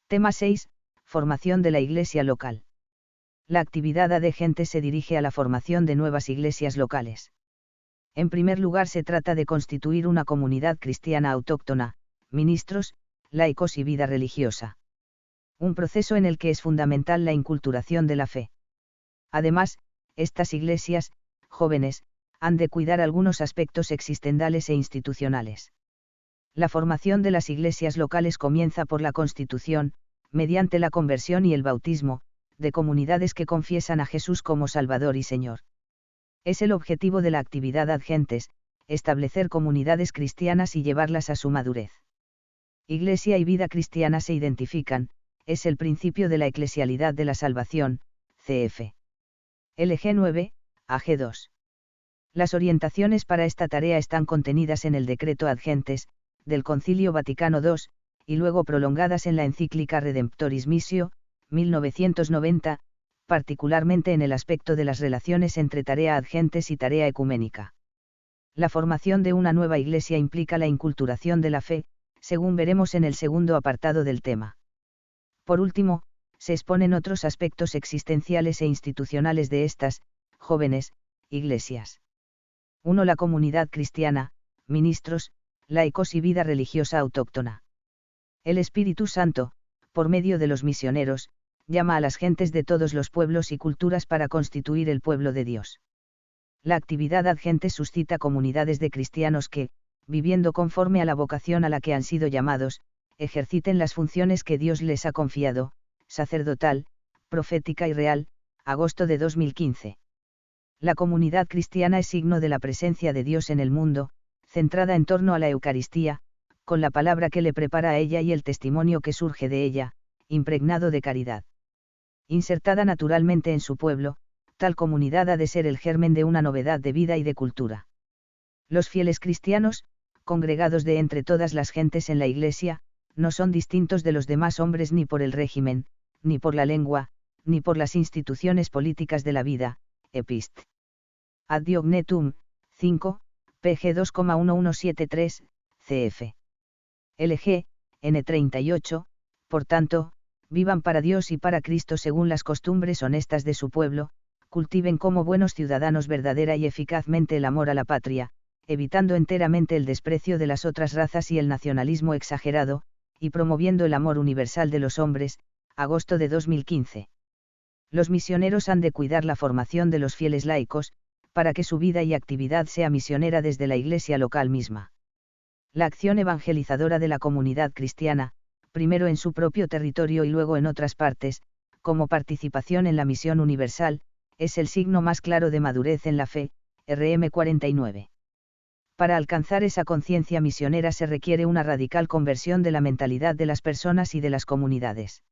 Tema 6. Formación de la iglesia local. La actividad AD-Gentes se dirige a la formación de nuevas iglesias locales. En primer lugar, se trata de constituir una comunidad cristiana autóctona, ministros, laicos y vida religiosa. Un proceso en el que es fundamental la inculturación de la fe. Además, estas iglesias, jóvenes, han de cuidar algunos aspectos existenciales e institucionales. La formación de las iglesias locales comienza por la constitución, mediante la conversión y el bautismo, de comunidades que confiesan a Jesús como Salvador y Señor. Es el objetivo de la actividad AD-Gentes, establecer comunidades cristianas y llevarlas a su madurez. Iglesia y vida cristiana se identifican, es el principio de la eclesialidad de la salvación, cf. LG 9, AG 2. Las orientaciones para esta tarea están contenidas en el decreto AD-Gentes, del Concilio Vaticano II, y luego prolongadas en la encíclica Redemptoris Missio, 1990, particularmente en el aspecto de las relaciones entre tarea AD-Gentes y tarea ecuménica. La formación de una nueva iglesia implica la inculturación de la fe, según veremos en el segundo apartado del tema. Por último, se exponen otros aspectos existenciales e institucionales de estas, jóvenes, iglesias. 1. La comunidad cristiana, ministros, laicos y vida religiosa autóctona. El Espíritu Santo, por medio de los misioneros, llama a las gentes de todos los pueblos y culturas para constituir el pueblo de Dios. La actividad AD-Gentes suscita comunidades de cristianos que, viviendo conforme a la vocación a la que han sido llamados, ejerciten las funciones que Dios les ha confiado, sacerdotal, profética y real, agosto de 2015. La comunidad cristiana es signo de la presencia de Dios en el mundo, centrada en torno a la Eucaristía, con la palabra que le prepara a ella y el testimonio que surge de ella, impregnado de caridad. Insertada naturalmente en su pueblo, tal comunidad ha de ser el germen de una novedad de vida y de cultura. Los fieles cristianos, congregados de entre todas las gentes en la Iglesia, no son distintos de los demás hombres ni por el régimen, ni por la lengua, ni por las instituciones políticas de la vida. Epist. Ad Diognetum, 5, pg 2,1173, cf. LG, N38, por tanto, vivan para Dios y para Cristo según las costumbres honestas de su pueblo, cultiven como buenos ciudadanos verdadera y eficazmente el amor a la patria, evitando enteramente el desprecio de las otras razas y el nacionalismo exagerado, y promoviendo el amor universal de los hombres. Agosto de 2015. Los misioneros han de cuidar la formación de los fieles laicos, para que su vida y actividad sea misionera desde la iglesia local misma. La acción evangelizadora de la comunidad cristiana, primero en su propio territorio y luego en otras partes, como participación en la misión universal, es el signo más claro de madurez en la fe. RM 49. Para alcanzar esa conciencia misionera se requiere una radical conversión de la mentalidad de las personas y de las comunidades.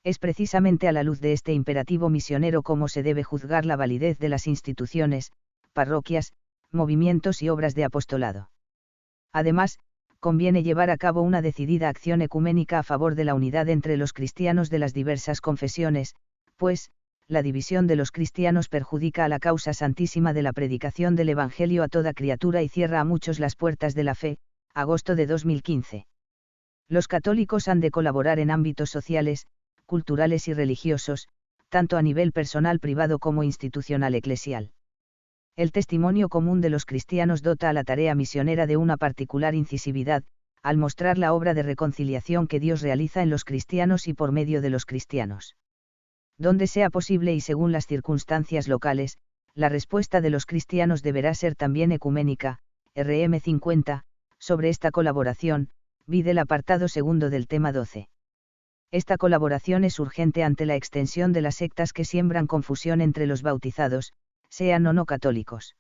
Es precisamente a la luz de este imperativo misionero cómo se debe juzgar la validez de las instituciones, parroquias, movimientos y obras de apostolado. Además, conviene llevar a cabo una decidida acción ecuménica a favor de la unidad entre los cristianos de las diversas confesiones, pues, la división de los cristianos perjudica a la causa santísima de la predicación del Evangelio a toda criatura y cierra a muchos las puertas de la fe. Agosto de 2015. Los católicos han de colaborar en ámbitos sociales, culturales y religiosos, tanto a nivel personal privado como institucional eclesial. El testimonio común de los cristianos dota a la tarea misionera de una particular incisividad, al mostrar la obra de reconciliación que Dios realiza en los cristianos y por medio de los cristianos. Donde sea posible y según las circunstancias locales, la respuesta de los cristianos deberá ser también ecuménica. RM 50, sobre esta colaboración, vide el apartado segundo del tema 12. Esta colaboración es urgente ante la extensión de las sectas que siembran confusión entre los bautizados, sean o no católicos.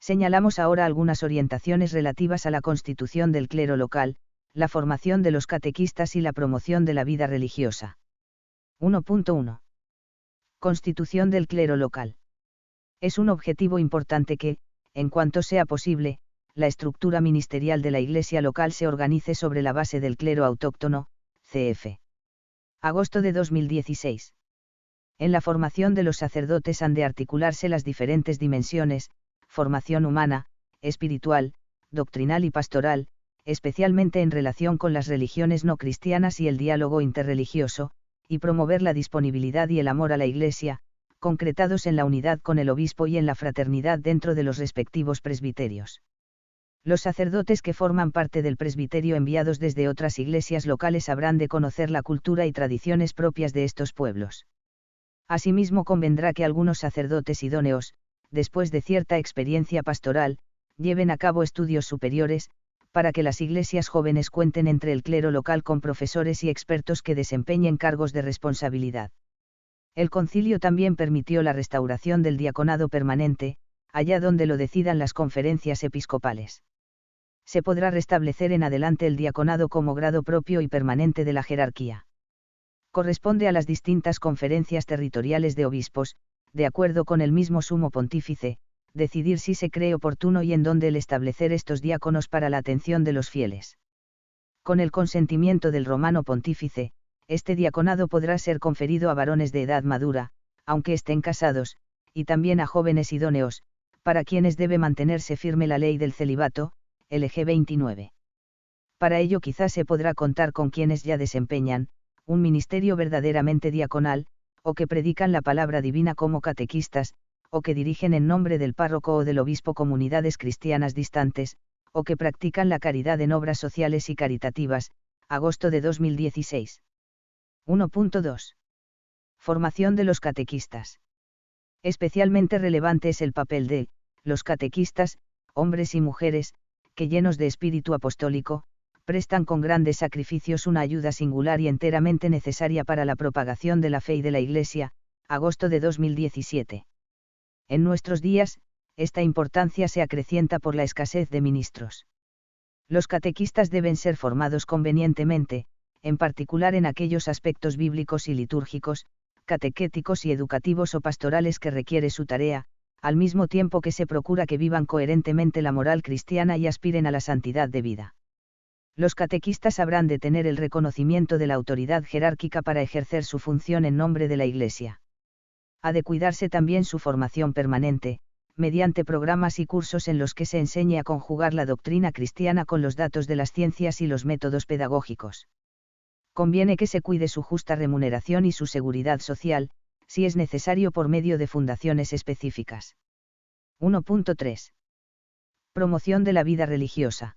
Señalamos ahora algunas orientaciones relativas a la constitución del clero local, la formación de los catequistas y la promoción de la vida religiosa. 1.1. Constitución del clero local. Es un objetivo importante que, en cuanto sea posible, la estructura ministerial de la Iglesia local se organice sobre la base del clero autóctono, cf. Agosto de 2016. En la formación de los sacerdotes han de articularse las diferentes dimensiones, formación humana, espiritual, doctrinal y pastoral, especialmente en relación con las religiones no cristianas y el diálogo interreligioso, y promover la disponibilidad y el amor a la Iglesia, concretados en la unidad con el obispo y en la fraternidad dentro de los respectivos presbiterios. Los sacerdotes que forman parte del presbiterio enviados desde otras iglesias locales habrán de conocer la cultura y tradiciones propias de estos pueblos. Asimismo convendrá que algunos sacerdotes idóneos, después de cierta experiencia pastoral, lleven a cabo estudios superiores, para que las iglesias jóvenes cuenten entre el clero local con profesores y expertos que desempeñen cargos de responsabilidad. El concilio también permitió la restauración del diaconado permanente, allá donde lo decidan las conferencias episcopales. Se podrá restablecer en adelante el diaconado como grado propio y permanente de la jerarquía. Corresponde a las distintas conferencias territoriales de obispos, de acuerdo con el mismo sumo pontífice, decidir si se cree oportuno y en dónde el establecer estos diáconos para la atención de los fieles. Con el consentimiento del romano pontífice, este diaconado podrá ser conferido a varones de edad madura, aunque estén casados, y también a jóvenes idóneos, para quienes debe mantenerse firme la ley del celibato, LG 29. Para ello quizás se podrá contar con quienes ya desempeñan un ministerio verdaderamente diaconal, o que predican la palabra divina como catequistas, o que dirigen en nombre del párroco o del obispo comunidades cristianas distantes, o que practican la caridad en obras sociales y caritativas. Agosto de 2016. 1.2. Formación de los catequistas. Especialmente relevante es el papel de los catequistas, hombres y mujeres, que llenos de espíritu apostólico, prestan con grandes sacrificios una ayuda singular y enteramente necesaria para la propagación de la fe y de la Iglesia. Agosto de 2017. En nuestros días, esta importancia se acrecienta por la escasez de ministros. Los catequistas deben ser formados convenientemente, en particular en aquellos aspectos bíblicos y litúrgicos, catequéticos y educativos o pastorales que requiere su tarea, al mismo tiempo que se procura que vivan coherentemente la moral cristiana y aspiren a la santidad de vida. Los catequistas habrán de tener el reconocimiento de la autoridad jerárquica para ejercer su función en nombre de la Iglesia. Ha de cuidarse también su formación permanente, mediante programas y cursos en los que se enseñe a conjugar la doctrina cristiana con los datos de las ciencias y los métodos pedagógicos. Conviene que se cuide su justa remuneración y su seguridad social, si es necesario por medio de fundaciones específicas. 1.3. Promoción de la vida religiosa.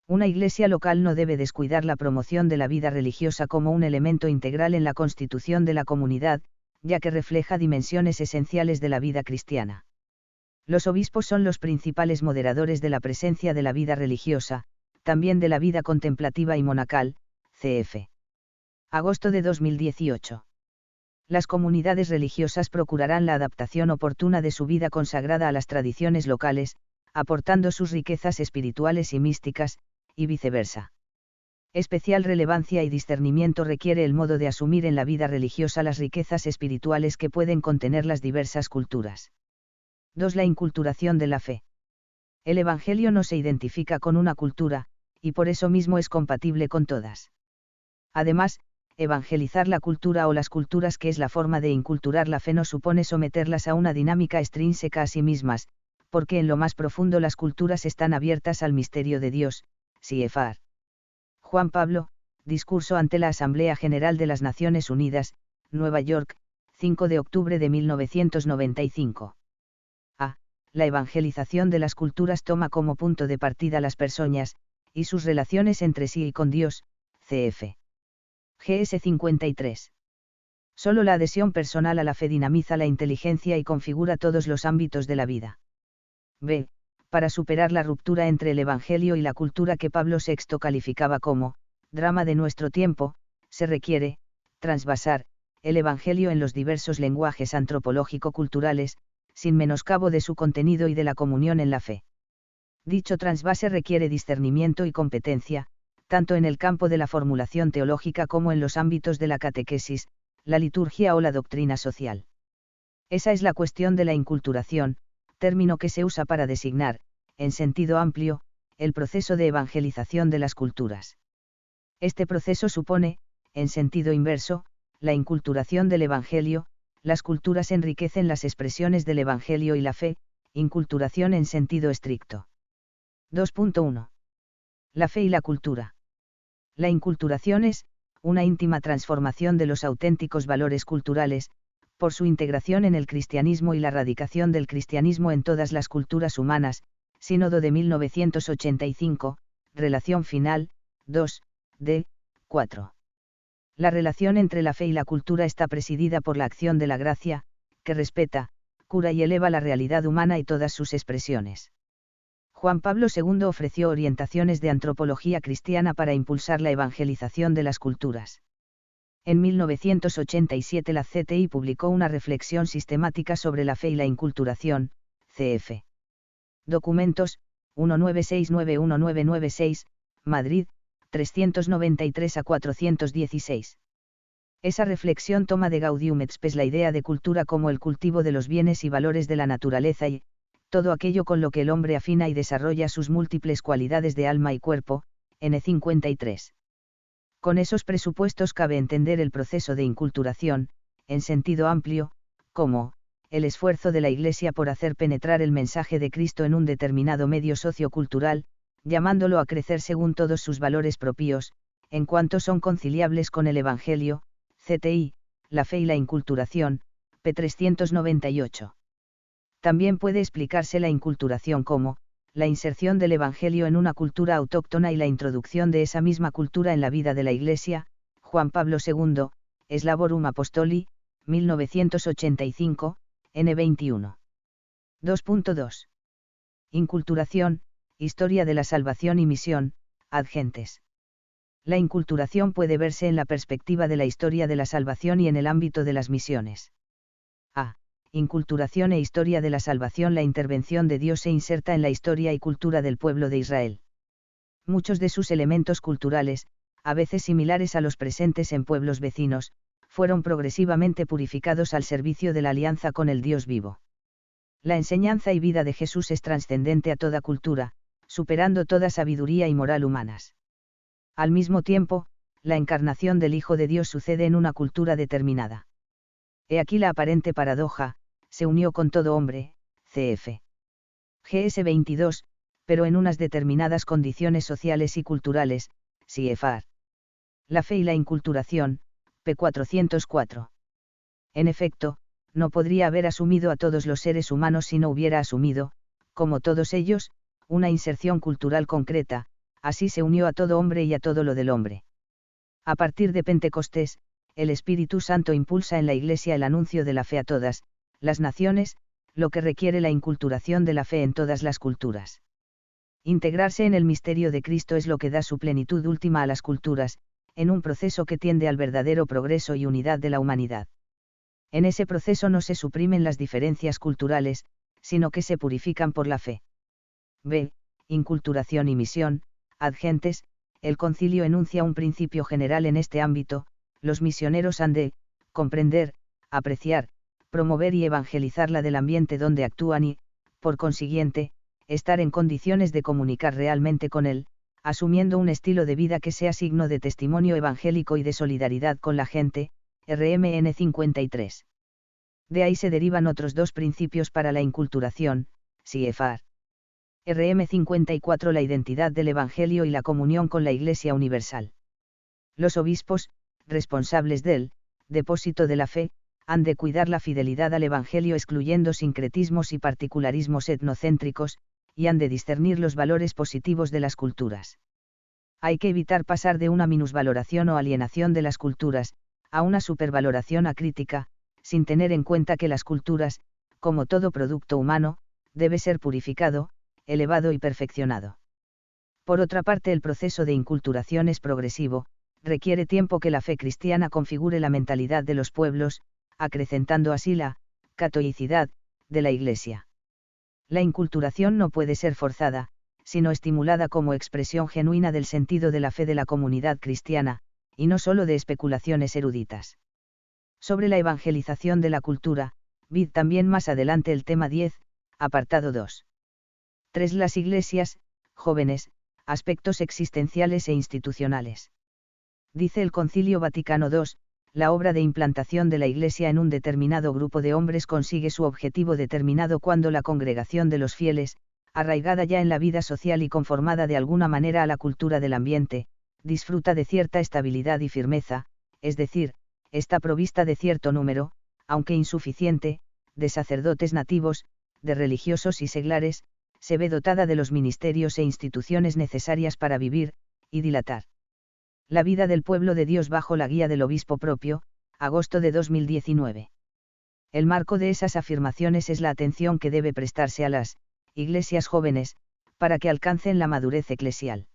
Una iglesia local no debe descuidar la promoción de la vida religiosa como un elemento integral en la constitución de la comunidad, ya que refleja dimensiones esenciales de la vida cristiana. Los obispos son los principales moderadores de la presencia de la vida religiosa, también de la vida contemplativa y monacal, cf. Agosto de 2018. Las comunidades religiosas procurarán la adaptación oportuna de su vida consagrada a las tradiciones locales, aportando sus riquezas espirituales y místicas, y viceversa. Especial relevancia y discernimiento requiere el modo de asumir en la vida religiosa las riquezas espirituales que pueden contener las diversas culturas. 2. La inculturación de la fe. El Evangelio no se identifica con una cultura, y por eso mismo es compatible con todas. Además, evangelizar la cultura o las culturas, que es la forma de inculturar la fe, no supone someterlas a una dinámica extrínseca a sí mismas, porque en lo más profundo las culturas están abiertas al misterio de Dios. CFR. Juan Pablo, discurso ante la Asamblea General de las Naciones Unidas, Nueva York, 5 de octubre de 1995. A. La evangelización de las culturas toma como punto de partida las personas, y sus relaciones entre sí y con Dios, cf. GS 53. Solo la adhesión personal a la fe dinamiza la inteligencia y configura todos los ámbitos de la vida. B. Para superar la ruptura entre el Evangelio y la cultura que Pablo VI calificaba como drama de nuestro tiempo, se requiere transvasar el Evangelio en los diversos lenguajes antropológico-culturales, sin menoscabo de su contenido y de la comunión en la fe. Dicho transvase requiere discernimiento y competencia, tanto en el campo de la formulación teológica como en los ámbitos de la catequesis, la liturgia o la doctrina social. Esa es la cuestión de la inculturación, término que se usa para designar, en sentido amplio, el proceso de evangelización de las culturas. Este proceso supone, en sentido inverso, la inculturación del Evangelio. Las culturas enriquecen las expresiones del Evangelio y la fe, inculturación en sentido estricto. 2.1. La fe y la cultura. La inculturación es, una íntima transformación de los auténticos valores culturales, por su integración en el cristianismo y la radicación del cristianismo en todas las culturas humanas, Sínodo de 1985, relación final, 2, d. 4. La relación entre la fe y la cultura está presidida por la acción de la gracia, que respeta, cura y eleva la realidad humana y todas sus expresiones. Juan Pablo II ofreció orientaciones de antropología cristiana para impulsar la evangelización de las culturas. En 1987 la CTI publicó una reflexión sistemática sobre la fe y la inculturación, cf. Documentos, 19691996, Madrid, 393 a 416. Esa reflexión toma de Gaudium et Spes la idea de cultura como el cultivo de los bienes y valores de la naturaleza y, todo aquello con lo que el hombre afina y desarrolla sus múltiples cualidades de alma y cuerpo, N53. Con esos presupuestos cabe entender el proceso de inculturación, en sentido amplio, como, el esfuerzo de la Iglesia por hacer penetrar el mensaje de Cristo en un determinado medio sociocultural, llamándolo a crecer según todos sus valores propios, en cuanto son conciliables con el Evangelio, CTI, la fe y la inculturación, p. 398. También puede explicarse la inculturación como, la inserción del Evangelio en una cultura autóctona y la introducción de esa misma cultura en la vida de la Iglesia, Juan Pablo II, Slavorum Apostoli, 1985, N21. 2.2. Inculturación, historia de la salvación y misión, ad gentes. La inculturación puede verse en la perspectiva de la historia de la salvación y en el ámbito de las misiones. A. Inculturación e historia de la salvación. La intervención de Dios se inserta en la historia y cultura del pueblo de Israel. Muchos de sus elementos culturales, a veces similares a los presentes en pueblos vecinos, fueron progresivamente purificados al servicio de la alianza con el Dios vivo. La enseñanza y vida de Jesús es trascendente a toda cultura, superando toda sabiduría y moral humanas. Al mismo tiempo, la encarnación del Hijo de Dios sucede en una cultura determinada. He aquí la aparente paradoja: se unió con todo hombre, cf. GS 22, pero en unas determinadas condiciones sociales y culturales, CFR. La fe y la inculturación, p. 404. En efecto, no podría haber asumido a todos los seres humanos si no hubiera asumido, como todos ellos, una inserción cultural concreta. Así se unió a todo hombre y a todo lo del hombre. A partir de Pentecostés, el Espíritu Santo impulsa en la Iglesia el anuncio de la fe a todas las naciones, lo que requiere la inculturación de la fe en todas las culturas. Integrarse en el misterio de Cristo es lo que da su plenitud última a las culturas, en un proceso que tiende al verdadero progreso y unidad de la humanidad. En ese proceso no se suprimen las diferencias culturales, sino que se purifican por la fe. B. Inculturación y misión. Ad gentes, el concilio enuncia un principio general en este ámbito: los misioneros han de comprender, apreciar, promover y evangelizar la del ambiente donde actúan y, por consiguiente, estar en condiciones de comunicar realmente con él, asumiendo un estilo de vida que sea signo de testimonio evangélico y de solidaridad con la gente, RMN 53. De ahí se derivan otros dos principios para la inculturación, CFR. RM 54. La identidad del Evangelio y la comunión con la Iglesia Universal. Los obispos, responsables del depósito de la fe, han de cuidar la fidelidad al Evangelio excluyendo sincretismos y particularismos etnocéntricos, y han de discernir los valores positivos de las culturas. Hay que evitar pasar de una minusvaloración o alienación de las culturas, a una supervaloración acrítica, sin tener en cuenta que las culturas, como todo producto humano, debe ser purificado, elevado y perfeccionado. Por otra parte, el proceso de inculturación es progresivo, requiere tiempo que la fe cristiana configure la mentalidad de los pueblos, acrecentando así la catolicidad de la Iglesia. La inculturación no puede ser forzada, sino estimulada como expresión genuina del sentido de la fe de la comunidad cristiana, y no sólo de especulaciones eruditas. Sobre la evangelización de la cultura, vid también más adelante el tema 10, apartado 2. 3. Las iglesias, jóvenes, aspectos existenciales e institucionales. Dice el Concilio Vaticano II, la obra de implantación de la Iglesia en un determinado grupo de hombres consigue su objetivo determinado cuando la congregación de los fieles, arraigada ya en la vida social y conformada de alguna manera a la cultura del ambiente, disfruta de cierta estabilidad y firmeza, es decir, está provista de cierto número, aunque insuficiente, de sacerdotes nativos, de religiosos y seglares, se ve dotada de los ministerios e instituciones necesarias para vivir, y dilatar la vida del pueblo de Dios bajo la guía del obispo propio, agosto de 2019. El marco de esas afirmaciones es la atención que debe prestarse a las iglesias jóvenes, para que alcancen la madurez eclesial.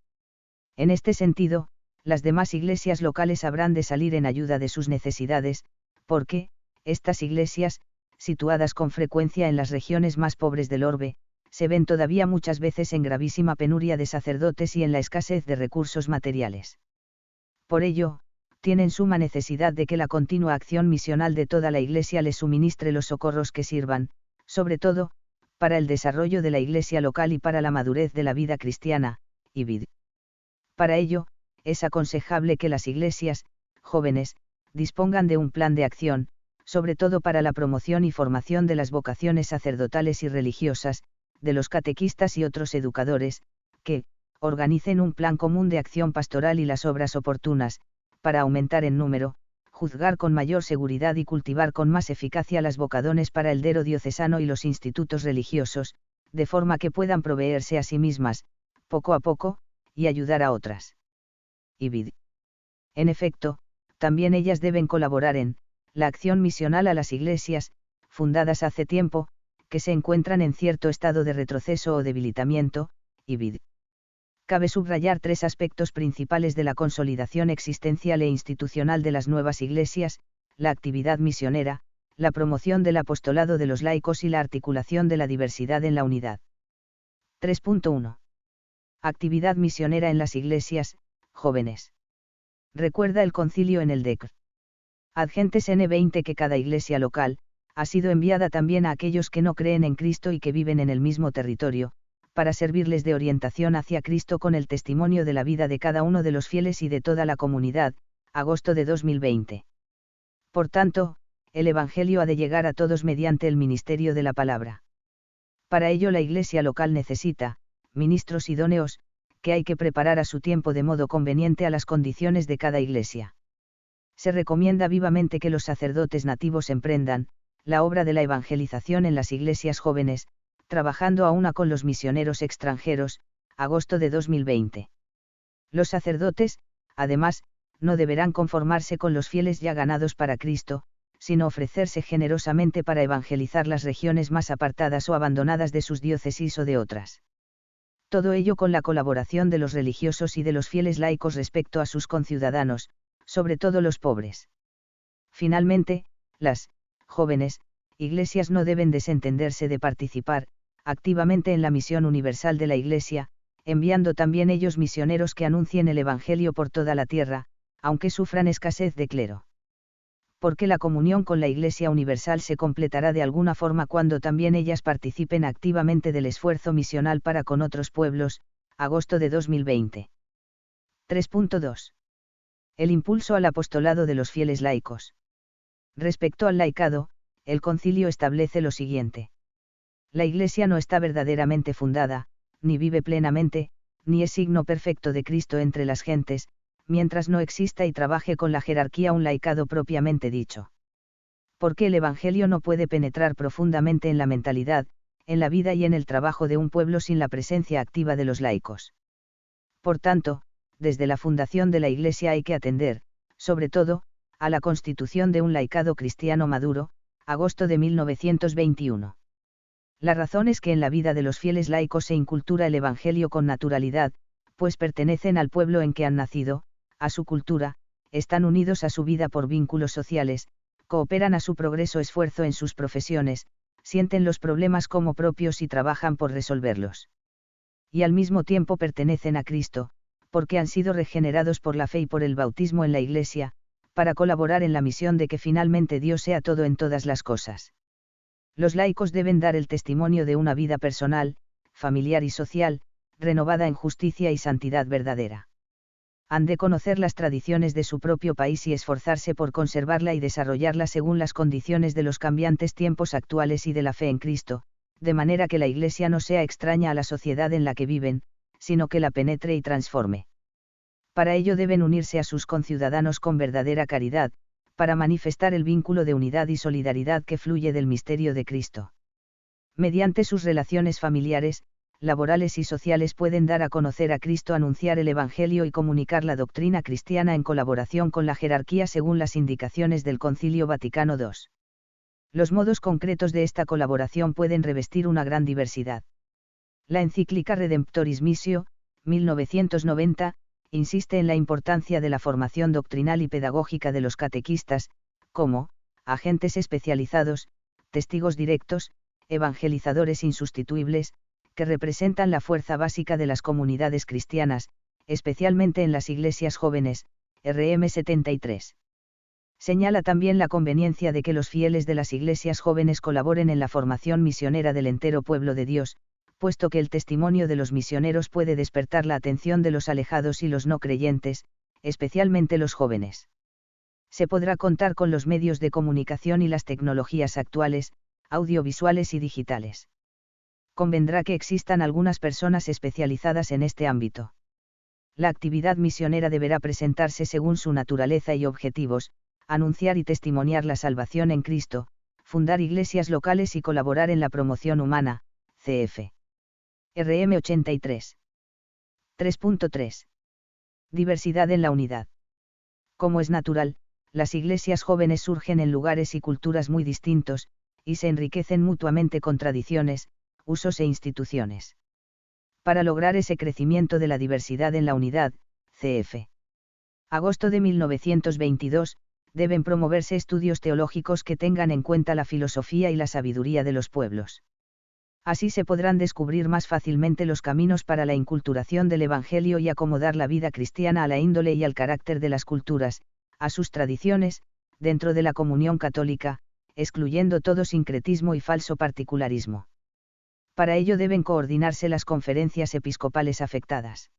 En este sentido, las demás iglesias locales habrán de salir en ayuda de sus necesidades, porque, estas iglesias, situadas con frecuencia en las regiones más pobres del orbe, se ven todavía muchas veces en gravísima penuria de sacerdotes y en la escasez de recursos materiales. Por ello, tienen suma necesidad de que la continua acción misional de toda la Iglesia les suministre los socorros que sirvan, sobre todo, para el desarrollo de la Iglesia local y para la madurez de la vida cristiana, y vid. Para ello, es aconsejable que las iglesias, jóvenes, dispongan de un plan de acción, sobre todo para la promoción y formación de las vocaciones sacerdotales y religiosas, de los catequistas y otros educadores, que, organicen un plan común de acción pastoral y las obras oportunas, para aumentar en número, juzgar con mayor seguridad y cultivar con más eficacia las vocaciones para el dero diocesano y los institutos religiosos, de forma que puedan proveerse a sí mismas, poco a poco, y ayudar a otras. Y vid. En efecto, también ellas deben colaborar en la acción misional a las iglesias, fundadas hace tiempo, que se encuentran en cierto estado de retroceso o debilitamiento, y vid. Cabe subrayar tres aspectos principales de la consolidación existencial e institucional de las nuevas iglesias: la actividad misionera, la promoción del apostolado de los laicos y la articulación de la diversidad en la unidad. 3.1. Actividad misionera en las iglesias, jóvenes. Recuerda el concilio en el Decr. Ad Gentes N20 que cada iglesia local ha sido enviada también a aquellos que no creen en Cristo y que viven en el mismo territorio, para servirles de orientación hacia Cristo con el testimonio de la vida de cada uno de los fieles y de toda la comunidad, agosto de 2020. Por tanto, el Evangelio ha de llegar a todos mediante el ministerio de la palabra. Para ello la iglesia local necesita ministros idóneos, que hay que preparar a su tiempo de modo conveniente a las condiciones de cada iglesia. Se recomienda vivamente que los sacerdotes nativos emprendan la obra de la evangelización en las iglesias jóvenes, trabajando a una con los misioneros extranjeros, agosto de 2020. Los sacerdotes, además, no deberán conformarse con los fieles ya ganados para Cristo, sino ofrecerse generosamente para evangelizar las regiones más apartadas o abandonadas de sus diócesis o de otras. Todo ello con la colaboración de los religiosos y de los fieles laicos respecto a sus conciudadanos, sobre todo los pobres. Finalmente, las jóvenes iglesias no deben desentenderse de participar activamente en la misión universal de la Iglesia, enviando también ellos misioneros que anuncien el Evangelio por toda la tierra, aunque sufran escasez de clero. Porque la comunión con la Iglesia universal se completará de alguna forma cuando también ellas participen activamente del esfuerzo misional para con otros pueblos, agosto de 2020. 3.2. El impulso al apostolado de los fieles laicos. Respecto al laicado, el concilio establece lo siguiente. La Iglesia no está verdaderamente fundada, ni vive plenamente, ni es signo perfecto de Cristo entre las gentes, mientras no exista y trabaje con la jerarquía un laicado propiamente dicho. Porque el Evangelio no puede penetrar profundamente en la mentalidad, en la vida y en el trabajo de un pueblo sin la presencia activa de los laicos. Por tanto, desde la fundación de la Iglesia hay que atender, sobre todo, a la constitución de un laicado cristiano maduro, agosto de 1921. La razón es que en la vida de los fieles laicos se incultura el Evangelio con naturalidad, pues pertenecen al pueblo en que han nacido, a su cultura, están unidos a su vida por vínculos sociales, cooperan a su progreso esfuerzo en sus profesiones, sienten los problemas como propios y trabajan por resolverlos. Y al mismo tiempo pertenecen a Cristo, porque han sido regenerados por la fe y por el bautismo en la Iglesia, para colaborar en la misión de que finalmente Dios sea todo en todas las cosas. Los laicos deben dar el testimonio de una vida personal, familiar y social, renovada en justicia y santidad verdadera. Han de conocer las tradiciones de su propio país y esforzarse por conservarla y desarrollarla según las condiciones de los cambiantes tiempos actuales y de la fe en Cristo, de manera que la Iglesia no sea extraña a la sociedad en la que viven, sino que la penetre y transforme. Para ello deben unirse a sus conciudadanos con verdadera caridad, para manifestar el vínculo de unidad y solidaridad que fluye del misterio de Cristo. Mediante sus relaciones familiares, laborales y sociales pueden dar a conocer a Cristo, anunciar el Evangelio y comunicar la doctrina cristiana en colaboración con la jerarquía según las indicaciones del Concilio Vaticano II. Los modos concretos de esta colaboración pueden revestir una gran diversidad. La encíclica Redemptoris Missio, 1990, insiste en la importancia de la formación doctrinal y pedagógica de los catequistas, como agentes especializados, testigos directos, evangelizadores insustituibles, que representan la fuerza básica de las comunidades cristianas, especialmente en las iglesias jóvenes, RM 73. Señala también la conveniencia de que los fieles de las iglesias jóvenes colaboren en la formación misionera del entero pueblo de Dios, puesto que el testimonio de los misioneros puede despertar la atención de los alejados y los no creyentes, especialmente los jóvenes. Se podrá contar con los medios de comunicación y las tecnologías actuales, audiovisuales y digitales. Convendrá que existan algunas personas especializadas en este ámbito. La actividad misionera deberá presentarse según su naturaleza y objetivos, anunciar y testimoniar la salvación en Cristo, fundar iglesias locales y colaborar en la promoción humana, cf. RM 83. 3.3. Diversidad en la unidad. Como es natural, las iglesias jóvenes surgen en lugares y culturas muy distintos, y se enriquecen mutuamente con tradiciones, usos e instituciones. Para lograr ese crecimiento de la diversidad en la unidad, cf. Agosto de 1922, deben promoverse estudios teológicos que tengan en cuenta la filosofía y la sabiduría de los pueblos. Así se podrán descubrir más fácilmente los caminos para la inculturación del Evangelio y acomodar la vida cristiana a la índole y al carácter de las culturas, a sus tradiciones, dentro de la comunión católica, excluyendo todo sincretismo y falso particularismo. Para ello deben coordinarse las conferencias episcopales afectadas.